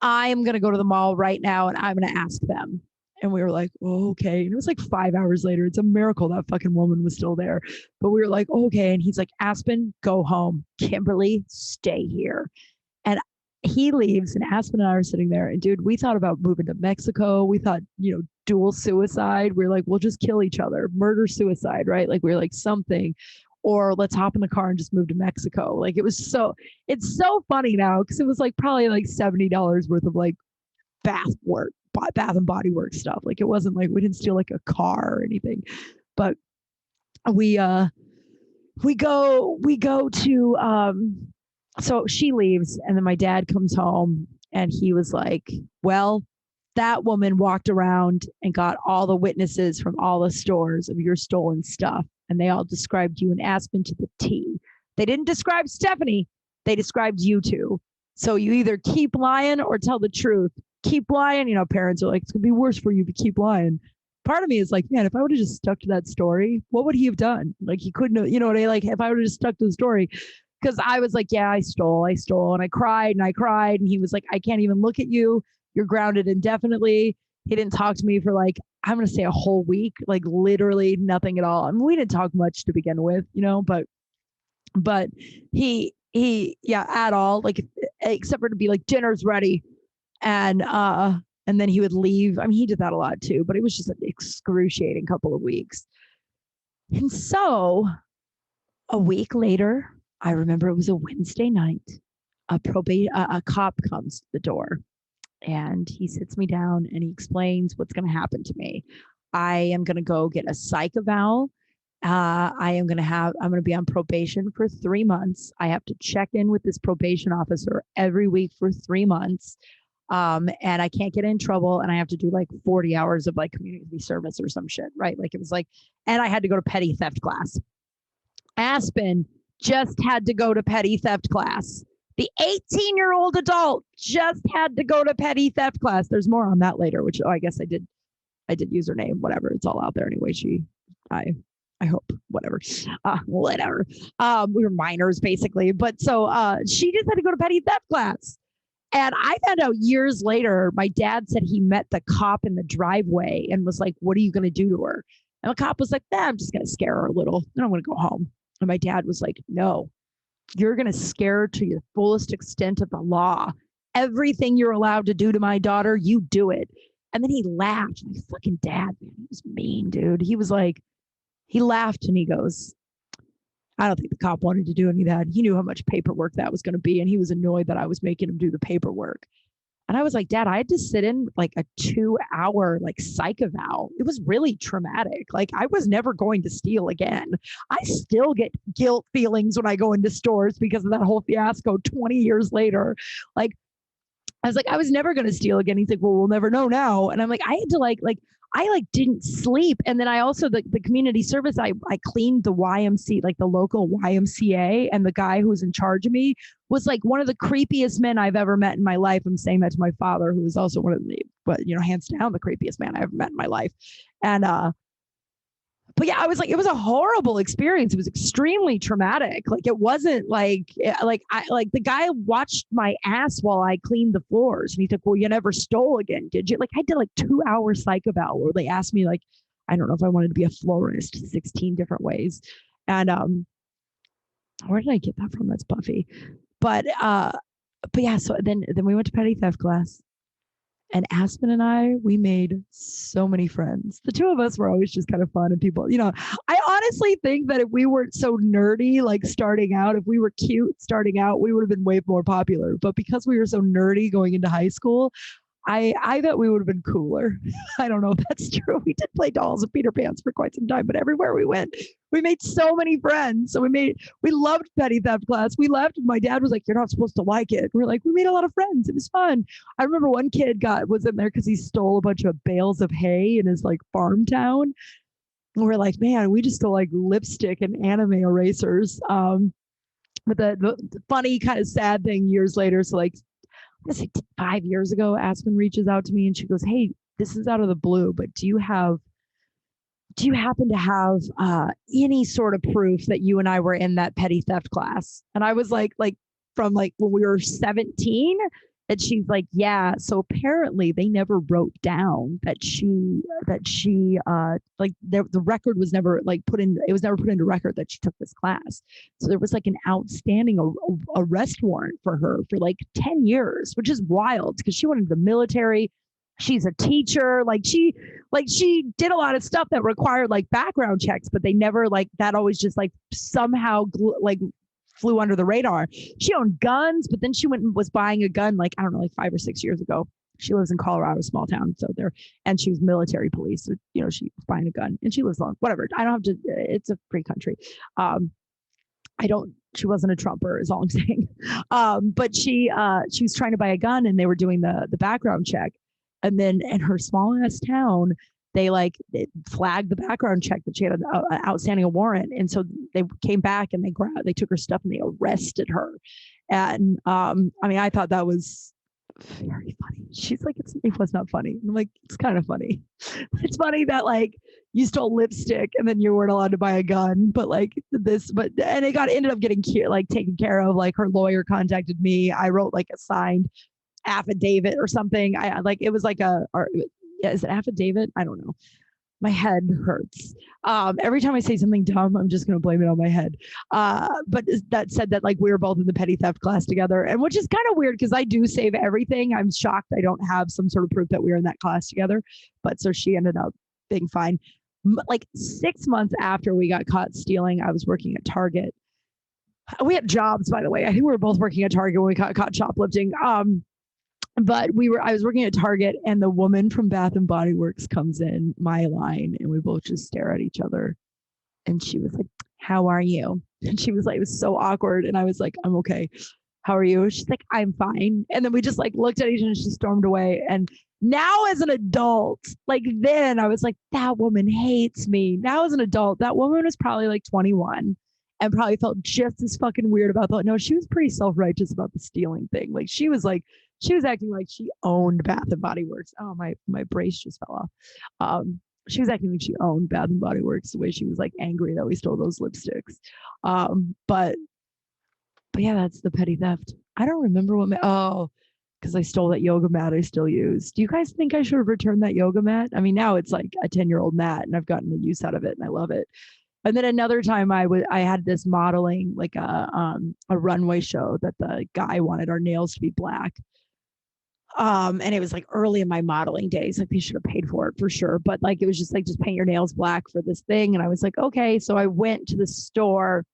I am going to go to the mall right now and I'm going to ask them." And we were like, "Oh, okay." And it was like 5 hours later. It's a miracle that fucking woman was still there. But we were like, "Oh, okay." And he's like, "Aspen, go home. Kimberly, stay here." And he leaves, and Aspen and I are sitting there. And dude, we thought about moving to Mexico. We thought, dual suicide. We were like, we'll just kill each other, murder suicide, right? Like we were like something, or let's hop in the car and just move to Mexico. Like it's so funny now because it was like probably like $70 worth of like Bath and Body Works stuff. Like it wasn't like we didn't steal like a car or anything, but we go to so she leaves, and then my dad comes home, and he was like, "Well, that woman walked around and got all the witnesses from all the stores of your stolen stuff, and they all described you and Aspen to the T. They didn't describe Stephanie, they described you two. So you either keep lying or tell the truth. Keep lying, parents are like, it's gonna be worse for you to keep lying. part of me is like, man, if I would have just stuck to that story, what would he have done? Like he couldn't have, you know what I like, if I would have just stuck to the story. Because I was like, yeah, I stole. And I cried and I cried. And he was like, I can't even look at you. You're grounded indefinitely. He didn't talk to me for like, I'm going to say a whole week, like literally nothing at all. I mean, we didn't talk much to begin with, you know, but yeah, at all, like, except for to be like, dinner's ready. And then he would leave. I mean, he did that a lot too, but it was just an excruciating couple of weeks. And so a week later, I remember it was a Wednesday night, a cop comes to the door and he sits me down and he explains what's going to happen to me. I am going to go get a psych eval. I'm going to be on probation for 3 months. I have to check in with this probation officer every week for 3 months. And I can't get in trouble. And I have to do like 40 hours of like community service or some shit, right? Like it was like, and I had to go to petty theft class. Aspen just had to go to petty theft class. The 18-year-old adult just had to go to petty theft class. There's more on that later, which I guess I did use her name, whatever. It's all out there anyway. I hope, whatever. Whatever. We were minors basically. But so she just had to go to petty theft class. And I found out years later, my dad said he met the cop in the driveway and was like, what are you going to do to her? And the cop was like, I'm just going to scare her a little. Then I'm going to go home. And my dad was like, no, you're going to scare her to your fullest extent of the law. Everything you're allowed to do to my daughter, you do it. And then he laughed. My fucking dad, man, he was mean, dude. He was like, he laughed and he goes, I don't think the cop wanted to do any of that. He knew how much paperwork that was going to be. And he was annoyed that I was making him do the paperwork. And I was like, Dad, I had to sit in like a 2-hour like psych eval. It was really traumatic. Like I was never going to steal again. I still get guilt feelings when I go into stores because of that whole fiasco 20 years later. Like, I was like, I was never going to steal again. He's like, well, we'll never know now. And I'm like, I had to I didn't sleep. And then I also, the community service, I cleaned the YMCA, like the local YMCA. And the guy who was in charge of me was like one of the creepiest men I've ever met in my life. I'm saying that to my father, who was also one of the, but hands down, the creepiest man I ever met in my life. And, but yeah, I was like, it was a horrible experience. It was extremely traumatic. Like it wasn't like the guy watched my ass while I cleaned the floors. And he's like, well, you never stole again, did you? Like I did like 2-hour psych eval where they asked me like, I don't know if I wanted to be a florist 16 different ways. And where did I get that from? That's Buffy. But yeah, so then we went to petty theft class. And Aspen and I, we made so many friends. The two of us were always just kind of fun and people, I honestly think that if we weren't so nerdy, like starting out, if we were cute starting out, we would have been way more popular. But because we were so nerdy going into high school, I thought we would have been cooler. I don't know if that's true. We did play dolls and Peter Pans for quite some time, but everywhere we went, we made so many friends. So we loved petty theft class. We left and my dad was like, you're not supposed to like it. We're like, we made a lot of friends. It was fun. I remember one kid was in there because he stole a bunch of bales of hay in his like farm town. And we're like, man, we just stole like lipstick and anime erasers. But the funny kind of sad thing years later, so like, I guess 5 years ago, Aspen reaches out to me and she goes, hey, this is out of the blue, but do you happen to have any sort of proof that you and I were in that petty theft class? And I was like from like when we were 17. And she's like, yeah. So apparently they never wrote down that she like the record was never like it was never put into record that she took this class. So there was like an outstanding arrest warrant for her for like 10 years, which is wild because she went into the military. She's a teacher. She did a lot of stuff that required like background checks, but they never like that always just like somehow flew under the radar. She owned guns, but then she went and was buying a gun like, I don't know, like 5 or 6 years ago. She lives in Colorado, small town. So and she was military police. So, she was buying a gun and she lives long, whatever. I don't have to, it's a free country. She wasn't a Trumper is all I'm saying. But she was trying to buy a gun and they were doing the background check. And then in her small ass town, they flagged the background check that she had an outstanding warrant. And so they came back and they took her stuff and they arrested her. And I mean, I thought that was very funny. She's like, it was not funny. I'm like, it's kind of funny. It's funny that like you stole lipstick and then you weren't allowed to buy a gun, but like and it ended up getting like taken care of. Like her lawyer contacted me. I wrote like a signed affidavit or something. I like, it was like is it affidavit? I don't know. My head hurts. Every time I say something dumb, I'm just going to blame it on my head. But that said that like we were both in the petty theft class together, and which is kind of weird because I do save everything. I'm shocked I don't have some sort of proof that we were in that class together. But so she ended up being fine. Like 6 months after we got caught stealing, I was working at Target. We had jobs, by the way. I think we were both working at Target when we got caught shoplifting. But I was working at Target, and the woman from Bath and Body Works comes in my line, and we both just stare at each other. And she was like, "How are you?" And she was like, it was so awkward. And I was like, "I'm okay. How are you?" She's like, "I'm fine." And then we just like looked at each other and she stormed away. And now as an adult, like then I was like, that woman hates me. Now as an adult, that woman was probably like 21 and probably felt just as fucking weird about that. No, she was pretty self-righteous about the stealing thing. Like she was acting like she owned Bath and Body Works. Oh, my brace just fell off. She was acting like she owned Bath and Body Works, the way she was like angry that we stole those lipsticks. But yeah, that's the petty theft. I don't remember because I stole that yoga mat I still use. Do you guys think I should have returned that yoga mat? I mean, now it's like a 10-year-old mat and I've gotten the use out of it and I love it. And then another time I had this modeling, like a runway show that the guy wanted our nails to be black. And it was like early in my modeling days, like they should have paid for it for sure. But like, it was just like, just paint your nails black for this thing. And I was like, okay. So I went to the store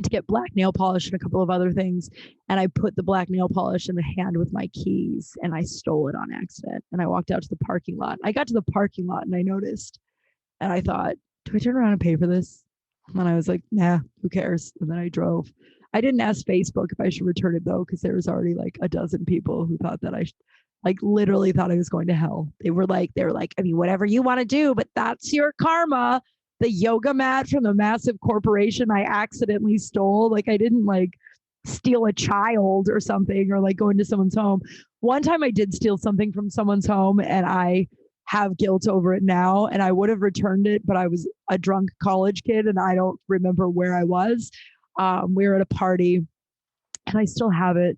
to get black nail polish and a couple of other things. And I put the black nail polish in the hand with my keys and I stole it on accident. And I walked out to the parking lot. I got to the parking lot and I noticed, and I thought, do I turn around and pay for this? And I was like, nah, who cares? And then I drove. I didn't ask Facebook if I should return it though, because there was already like a dozen people who thought that like literally thought I was going to hell. They were like, I mean, whatever you want to do, but that's your karma. The yoga mat from the massive corporation I accidentally stole. Like I didn't like steal a child or something or like go into someone's home. One time I did steal something from someone's home and I have guilt over it now, and I would have returned it, but I was a drunk college kid and I don't remember where I was. We were at a party and I still have it.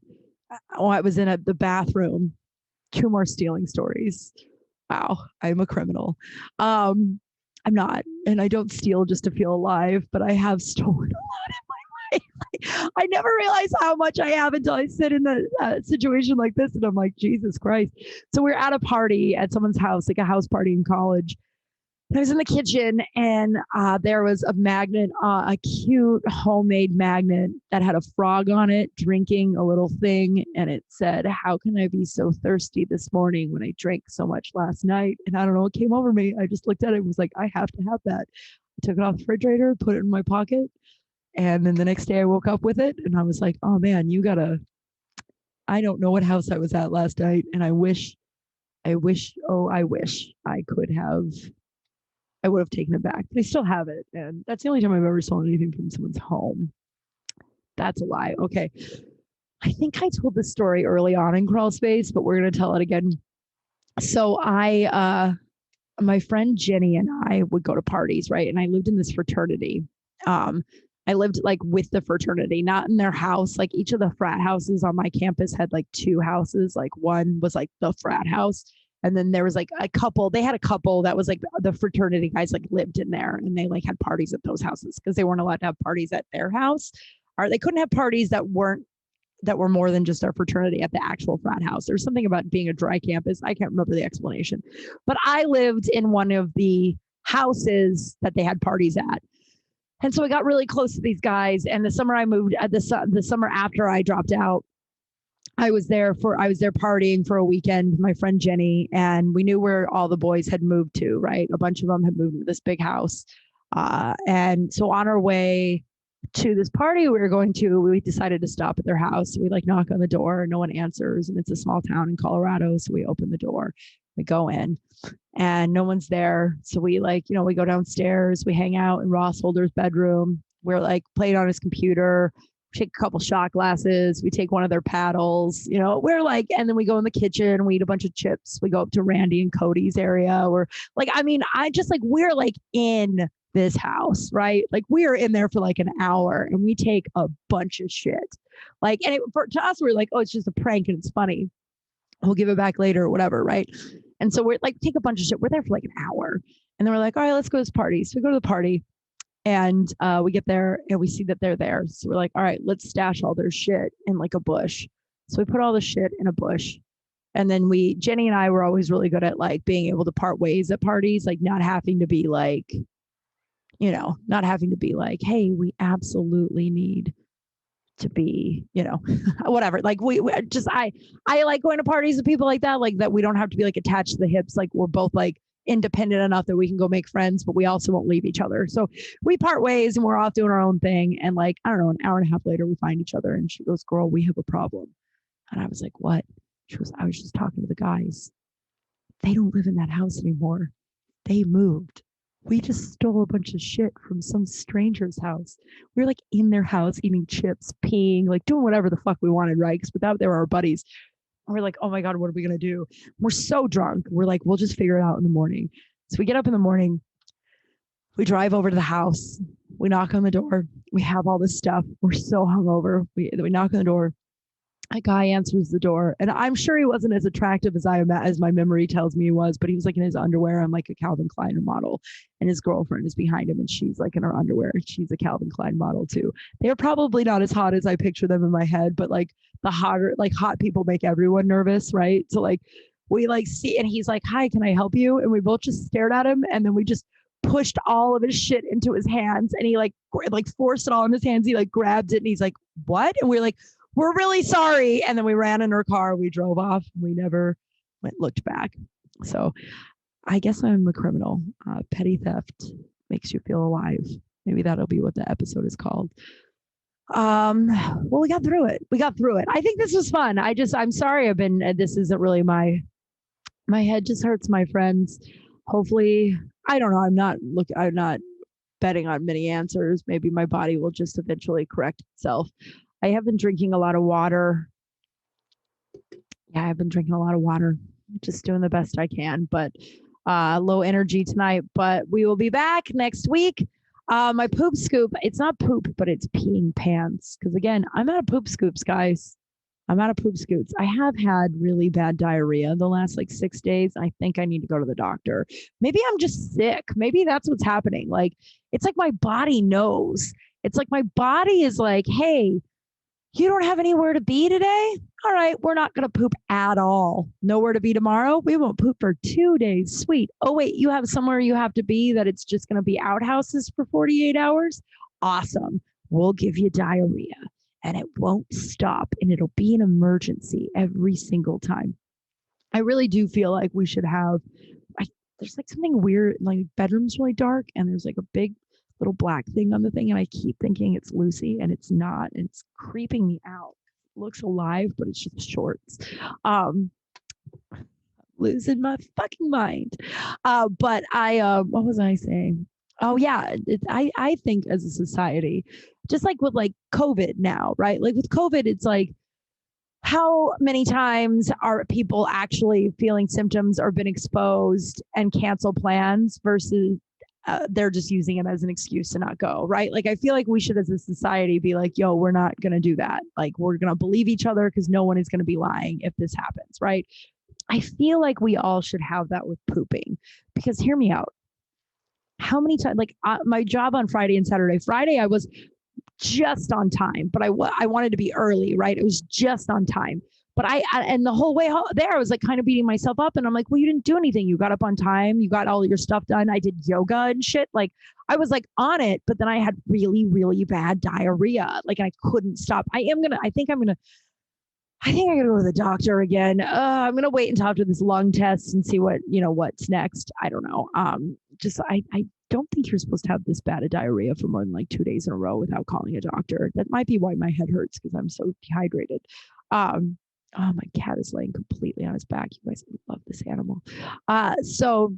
I was in the bathroom. 2 more stealing stories. Wow, I'm a criminal. I'm not, and I don't steal just to feel alive, but I have stolen a lot in my life. I never realize how much I have until I sit in a situation like this, and I'm like, Jesus Christ. So we're at a party at someone's house, like a house party in college. I was in the kitchen and there was a magnet, a cute homemade magnet that had a frog on it drinking a little thing. And it said, "How can I be so thirsty this morning when I drank so much last night?" And I don't know what came over me. I just looked at it and was like, I have to have that. I took it off the refrigerator, put it in my pocket. And then the next day I woke up with it and I was like, oh man, I don't know what house I was at last night. And I wish I would have taken it back, but I still have it. And that's the only time I've ever stolen anything from someone's home. That's a lie. Okay. I think I told this story early on in Crawl Space, but we're going to tell it again. So my friend Jenny and I would go to parties, right? And I lived in this fraternity. I lived like with the fraternity, not in their house. Like each of the frat houses on my campus had like 2 houses. Like one was like the frat house. And then there was like they had a couple that was like the fraternity guys like lived in there and they like had parties at those houses because they weren't allowed to have parties at their house, or they couldn't have parties that were more than just our fraternity at the actual frat house. There's something about being a dry campus. I can't remember the explanation, but I lived in one of the houses that they had parties at. And so I got really close to these guys. And the summer I moved, the summer after I dropped out, I was there partying for a weekend with my friend Jenny, and we knew where all the boys had moved to, right? A bunch of them had moved to this big house. And so on our way to this party we decided to stop at their house. We like knock on the door, no one answers, and it's a small town in Colorado. So we open the door, we go in and no one's there. So we we go downstairs, we hang out in Ross Holder's bedroom. We're like playing on his computer, take a couple shot glasses. We take one of their paddles, we're like, and then we go in the kitchen, we eat a bunch of chips. We go up to Randy and Cody's area. Or like, I mean, I just like, we're like in this house, right? Like we are in there for like an hour and we take a bunch of shit. Like, and to us, we're like, oh, it's just a prank and it's funny. We'll give it back later or whatever, right? And so we're like, take a bunch of shit. We're there for like an hour. And then we're like, all right, let's go to this party. So we go to the party and we get there and we see that they're there. So we're like, all right, let's stash all their shit in like a bush. So we put all the shit in a bush. And then Jenny and I were always really good at like being able to part ways at parties, like not having to be like, hey, we absolutely need to be, whatever. Like I like going to parties with people like that we don't have to be like attached to the hips. Like we're both like independent enough that we can go make friends, but we also won't leave each other. So we part ways and we're off doing our own thing. And like, I don't know, an hour and a half later, we find each other and she goes, girl, we have a problem. And I was like, what? She goes, I was just talking to the guys. They don't live in that house anymore. They moved. We just stole a bunch of shit from some stranger's house. We were like in their house eating chips, peeing, like doing whatever the fuck we wanted, right? Because without they were our buddies. And we're like, oh my God, what are we going to do? We're so drunk. We're like, we'll just figure it out in the morning. So we get up in the morning. We drive over to the house. We knock on the door. We have all this stuff. We're so hungover. We knock on the door. A guy answers the door, and I'm sure he wasn't as attractive as my memory tells me he was, but he was like in his underwear. I'm like a Calvin Klein model, and his girlfriend is behind him, and she's like in her underwear. She's a Calvin Klein model too. They're probably not as hot as I picture them in my head, but like hot people make everyone nervous, right? So like we like see, and he's like, "Hi, can I help you?" And we both just stared at him, and then we just pushed all of his shit into his hands, and he like forced it all in his hands. He like grabbed it, and he's like, "What?" And we're like, we're really sorry. And then we ran in her car. We drove off. We never looked back. So I guess I'm a criminal. Petty theft makes you feel alive. Maybe that'll be what the episode is called. Well, we got through it. I think this was fun. I'm sorry this isn't really my head just hurts, my friends. Hopefully, I don't know. I'm not betting on many answers. Maybe my body will just eventually correct itself. I have been drinking a lot of water. Yeah, I've been drinking a lot of water. Just doing the best I can, but low energy tonight. But we will be back next week. My poop scoop, it's not poop, but it's peeing pants. Because again, I'm out of poop scoops, guys. I'm out of poop scoops. I have had really bad diarrhea the last like 6 days. I think I need to go to the doctor. Maybe I'm just sick. Maybe that's what's happening. Like, it's like my body knows. It's like my body is like, hey, you don't have anywhere to be today? All right, we're not going to poop at all. Nowhere to be tomorrow? We won't poop for 2 days. Sweet. Oh, wait, you have somewhere you have to be that it's just going to be outhouses for 48 hours? Awesome. We'll give you diarrhea and it won't stop and it'll be an emergency every single time. I really do feel like we should have, there's like something weird, like bedroom's really dark and there's like a big little black thing on the thing, and I keep thinking it's Lucy, and it's not, and it's creeping me out. It looks alive, but it's just shorts. Losing my fucking mind. But I what was I saying? Oh yeah, I think as a society, just like with like COVID now, right? Like with COVID, it's like how many times are people actually feeling symptoms or been exposed and cancel plans versus they're just using it as an excuse to not go, right? Like, I feel like we should, as a society, be like, yo, we're not going to do that. Like, we're going to believe each other because no one is going to be lying if this happens, right? I feel like we all should have that with pooping because hear me out. How many times, like my job on Friday and Saturday, Friday, I was just on time, but I wanted to be early, right? It was just on time. But and the whole way there, I was like kind of beating myself up. And I'm like, well, you didn't do anything. You got up on time. You got all your stuff done. I did yoga and shit. Like I was like on it, but then I had really, really bad diarrhea. Like I couldn't stop. I think I'm going to go to the doctor again. I'm going to wait until after this lung test and see what's next. I don't know. I don't think you're supposed to have this bad a diarrhea for more than like 2 days in a row without calling a doctor. That might be why my head hurts because I'm so dehydrated. Oh, my cat is laying completely on his back. You guys love this animal. So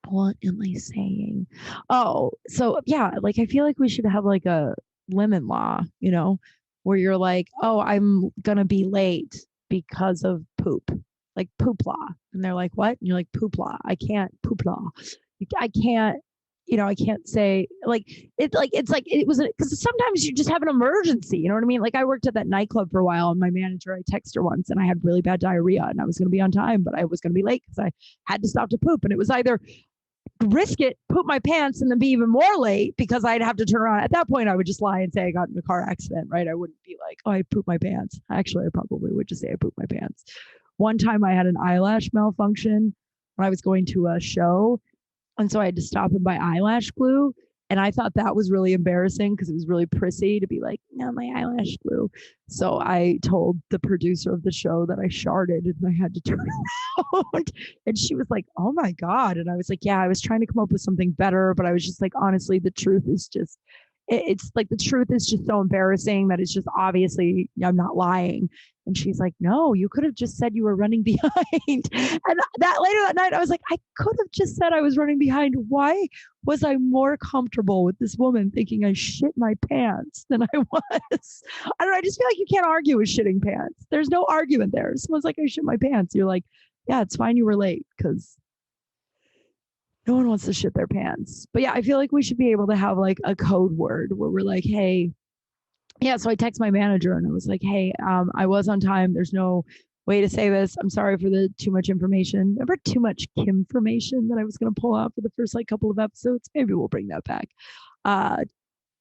what am I saying? Oh, so yeah, like I feel like we should have like a lemon law, where you're like, oh, I'm going to be late because of poop, like poop law. And they're like, what? And you're like, poop law. I can't poop law. I can't, I can't say it's like it was because sometimes you just have an emergency. You know what I mean? Like I worked at that nightclub for a while, and my manager, I texted her once, and I had really bad diarrhea, and I was going to be on time, but I was going to be late because I had to stop to poop, and it was either risk it, poop my pants, and then be even more late because I'd have to turn around. At that point, I would just lie and say I got in a car accident, right? I wouldn't be like, oh, I pooped my pants. Actually, I probably would just say I pooped my pants. One time I had an eyelash malfunction when I was going to a show. And so I had to stop and buy eyelash glue. And I thought that was really embarrassing because it was really prissy to be like, no, my eyelash glue. So I told the producer of the show that I sharded and I had to turn around. And she was like, oh my God. And I was like, yeah, I was trying to come up with something better. But I was just like, honestly, the truth is just, it's like the truth is just so embarrassing that it's just obviously I'm not lying. And she's like, no, you could have just said you were running behind. And that later that night, I was like, I could have just said I was running behind. Why was I more comfortable with this woman thinking I shit my pants than I was? I don't know. I just feel like you can't argue with shitting pants. There's no argument there. Someone's like, I shit my pants. You're like, yeah, it's fine. You were late because no one wants to shit their pants. But yeah, I feel like we should be able to have like a code word where we're like, hey, yeah. So I text my manager and I was like, hey, I was on time. There's no way to say this. I'm sorry for the too much information. Remember too much information that I was going to pull out for the first like couple of episodes? Maybe we'll bring that back.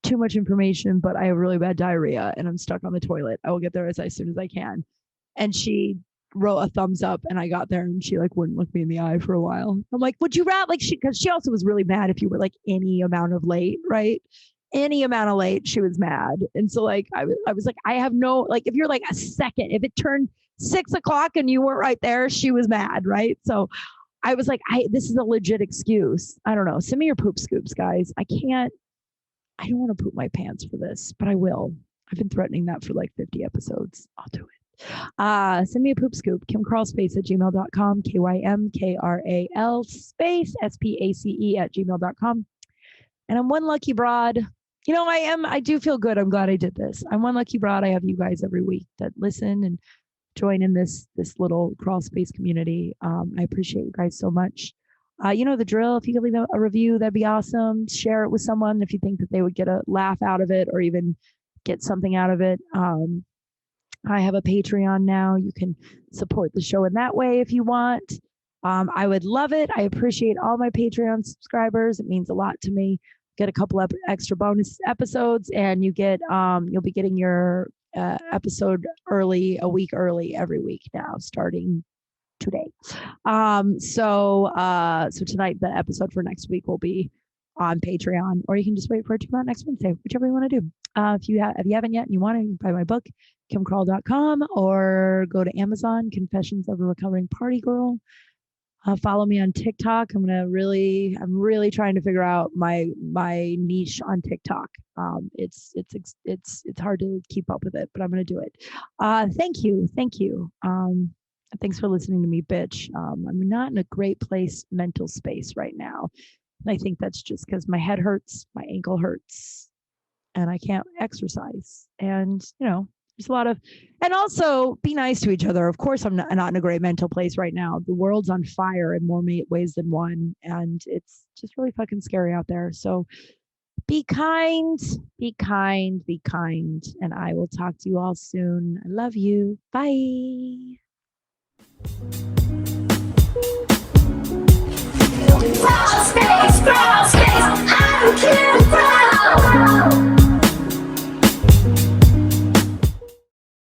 Too much information, but I have really bad diarrhea and I'm stuck on the toilet. I will get there as soon as I can. And she wrote a thumbs up and I got there and she like wouldn't look me in the eye for a while. I'm like, would you rather like because she also was really mad if you were like any amount of late, right? Any amount of late, she was mad. And so like I was like, I have no like if you're like a second, if it turned 6 o'clock and you weren't right there, she was mad, right? So I was like, this is a legit excuse. I don't know. Send me your poop scoops, guys. I don't want to poop my pants for this, but I will. I've been threatening that for like 50 episodes. I'll do it. Send me a poop scoop, kimkralspace@gmail.com, KYMKRAL space SPACE@gmail.com. And I'm one lucky broad. I do feel good. I'm glad I did this. I'm one lucky broad. I have you guys every week that listen and join in this little crawl space community. I appreciate you guys so much. You know the drill. If you could leave a review, that'd be awesome. Share it with someone if you think that they would get a laugh out of it or even get something out of it. I have a Patreon now. You can support the show in that way if you want. I would love it. I appreciate all my Patreon subscribers. It means a lot to me. Get a couple of extra bonus episodes, and you'll be getting your episode a week early every week now, starting today. So tonight the episode for next week will be on Patreon, or you can just wait for it to come out next Wednesday, whichever you want to do. If you haven't yet and you want to, you can buy my book, kimkral.com, or go to Amazon, Confessions of a Recovering Party Girl. Follow me on TikTok. I'm really trying to figure out my niche on TikTok. It's hard to keep up with it, but I'm going to do it. Thank you. Thanks for listening to me, bitch. I'm not in a great mental space right now. And I think that's just because my head hurts, my ankle hurts, and I can't exercise. And, there's a lot of, and also be nice to each other. Of course, I'm not in a great mental place right now. The world's on fire in more ways than one. And it's just really fucking scary out there. So be kind. And I will talk to you all soon. I love you. Bye.